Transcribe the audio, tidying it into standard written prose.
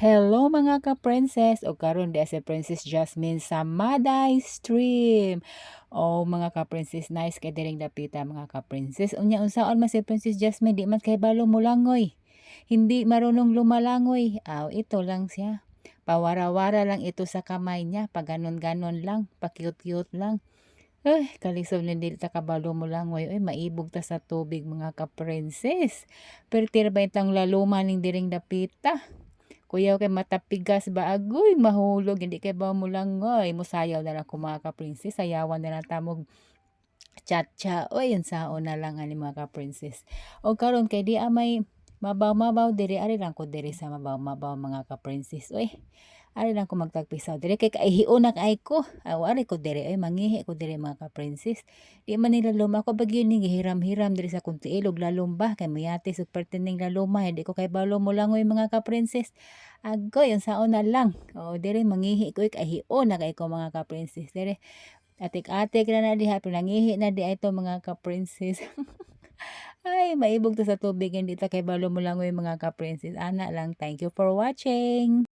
Hello mga ka-princess o karon di si Princess Jasmine sa Maday Stream. O mga ka-princess nice kay diring dapita mga ka-princess. Unya unsaon man si Princess Jasmine di man kay balo mulangoy. Hindi marunong lumalangoy. Ito lang siya. Pawara-wara lang ito sa kamay niya. Paganon-ganon lang. Pa-cute-cute lang. Kalisod ni dili ta kabalo mulangoy. Maibog ta sa tubig mga ka-princess. Pero tira ba itang laluman ning diring dapita? Kuyaw kay matapigas ba agoy mahulog hindi kay ba mulangoy musayaw na lang ko mga ka-princess sayawan na lang tamog cha-cha oy unsaon na lang ani mga ka-princess o karon kay di may mabaw-mabaw diri ari lang ko diri sa mabaw-mabaw mga ka-princess oy ari lang ko magtagpisaw diri kay kaihion na kay ko ari ko diri ay mangihi ko diri mga ka-princess di man nila luma ko bagyo ni gihiram-hiram diri sa kunti ilog lalumba kay mayati sa pertining laluma hindi ko kay balo mulangoy mga ka-princess agoy unsaon na lang o diri mangihi ko kaihion na kay ko mga ka-princess diri atik-atik na diha pinangihi na di ay to mga ka-princess ay maibog to sa tubig hindi ta kay balo mulangoy mga ka-princess ana lang thank you for watching.